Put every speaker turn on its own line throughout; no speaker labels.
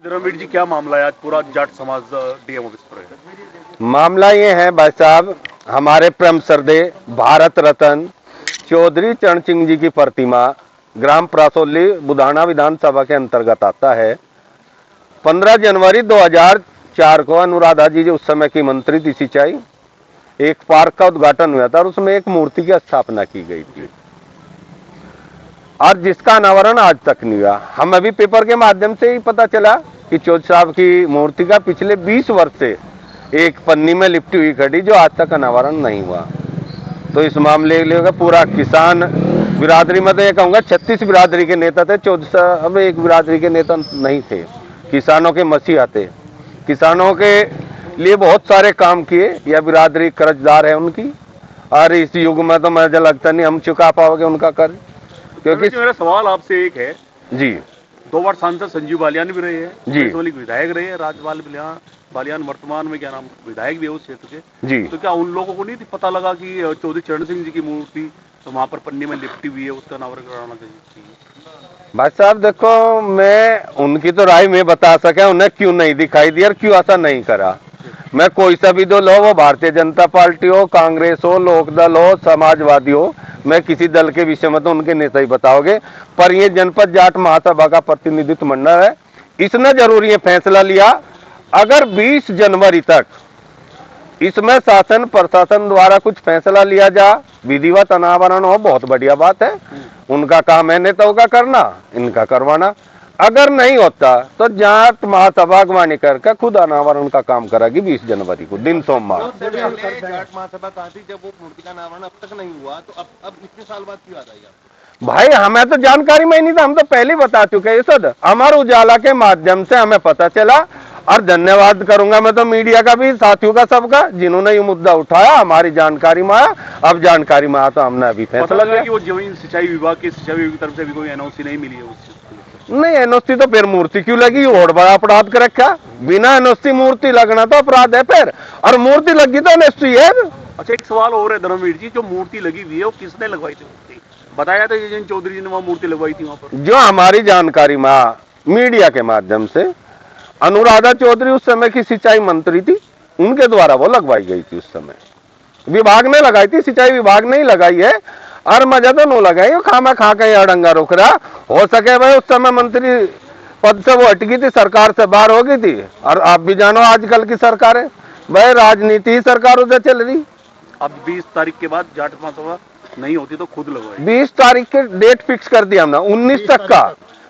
रणवीर जी, क्या मामला है आज पूरा जाट समाज डीएम ऑफिस पर है?
मामला ये है भाई साहब, हमारे परम श्रद्धेय भारत रत्न चौधरी चरण सिंह जी की प्रतिमा ग्राम प्रासोली बुधाना विधानसभा के अंतर्गत आता है। 15 जनवरी 2004 को अनुराधा जी जो उस समय की मंत्री थी सिंचाई, एक पार्क का उद्घाटन हुआ था और उसमें एक मूर्ति की स्थापना की गई थी और जिसका अनावरण आज तक नहीं हुआ। हम अभी पेपर के माध्यम से ही पता चला कि चौधरी साहब की मूर्ति का पिछले 20 वर्ष से एक पन्नी में लिपटी हुई खड़ी जो आज तक अनावरण नहीं हुआ। तो इस मामले के पूरा किसान बिरादरी में तो ये कहूँगा 36 बिरादरी के नेता थे, चौधरी साहब एक बिरादरी के नेता नहीं थे। किसानों के मसीहा थे, किसानों के लिए बहुत सारे काम किए। यह बिरादरी कर्जदार है उनकी और इस युग में तो मुझे लगता नहीं हम चुका पाओगे उनका कर्ज। क्योंकि
मेरा सवाल आपसे एक है
जी,
2 बार सांसद संजीव बालियान भी रहे हैं
जी,
विधायक रहे हैं, राजपाल बालियान वर्तमान में क्या नाम विधायक भी है उस क्षेत्र के
जी।
तो क्या उन लोगों को नहीं पता लगा कि चौधरी चरण सिंह जी की मूर्ति तो वहां पर पन्नी में लिपटी हुई है, उसका अनावरण कराना चाहिए?
भाई साहब देखो, मैं उनकी तो राय में बता सके उन्हें क्यों नहीं दिखाई दी और क्यों ऐसा नहीं करा। मैं कोई सा भी दल हो, वो भारतीय जनता पार्टी हो, कांग्रेस हो, लोकदल हो, समाजवादी हो, मैं किसी दल के विषय में तो उनके नेता ही बताओगे। पर ये जनपद जाट महासभा का प्रतिनिधित्व मंडल है, इसने जरूर ये फैसला लिया अगर 20 जनवरी तक इसमें शासन प्रशासन द्वारा कुछ फैसला लिया जा, विधिवत अनावरण हो, बहुत बढ़िया बात है। उनका काम है नेताओं का करना, इनका करवाना। अगर नहीं होता तो जाट महासभा अगवानी करके खुद अनावरण का काम करेगी 20 जनवरी को दिन सोमवार।
जाट महासभा कहा थी जब वो मूर्ति का अनावरण अब तक नहीं हुआ, तो अब इतने साल बाद क्यों याद आएगा?
भाई हमें तो जानकारी में ही नहीं था, हम तो पहले ही बता चुके हैं सद। अमर उजाला के माध्यम से हमें पता चला और धन्यवाद करूंगा मैं तो मीडिया का भी, साथियों का, सबका जिन्होंने ये मुद्दा उठाया, हमारी जानकारी में आया। अब जानकारी में आया तो हमने अभी फैसला लिया
कि वो जमीन सिंचाई विभाग की तरफ से भी कोई एनओसी नहीं मिली है उस
नहीं। एनओसी तो फिर मूर्ति क्यों लगी, और बड़ा अपराध कर रखा। बिना एनओसी मूर्ति लगना तो अपराध है फिर, और मूर्ति लगी तो एनओसी है।
अच्छा, एक सवाल और है धर्मवीर जी, जो मूर्ति लगी हुई है वो किसने लगवाई थी मूर्ति? बताया था जिन चौधरी जी ने वहाँ मूर्ति लगवाई थी वहाँ पर?
जो हमारी जानकारी में मीडिया के माध्यम से अनुराधा चौधरी उस समय की सिंचाई मंत्री थी, उनके द्वारा वो लगवाई गई थी। उस समय विभाग ने लगाई थी, सिंचाई विभाग ने ही लगाई है। और मजा तो नो लगाई, खामा खा के अड़ंगा रोक रहा। हो सके भाई उस समय मंत्री पद से वो हट गई थी, सरकार से बाहर हो गई थी। और आप भी जानो आजकल की सरकार है भाई, राजनीति ही सरकारों से चल रही।
अब 20 तारीख के बाद जाट महासभा नहीं होती तो खुद लगवाई।
20 तारीख के डेट फिक्स कर दिया हमने, 19 तक का।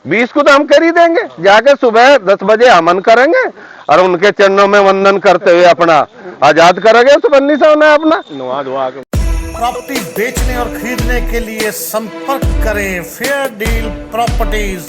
20 को तो हम कर ही देंगे, जाके सुबह 10 बजे हमन करेंगे और उनके चरणों में वंदन करते हुए अपना आजाद करेंगे उस बन्नी से उन्हें अपना नुआ धुआ।
प्रॉपर्टी बेचने और खरीदने के लिए संपर्क करें फेयर डील प्रॉपर्टीज।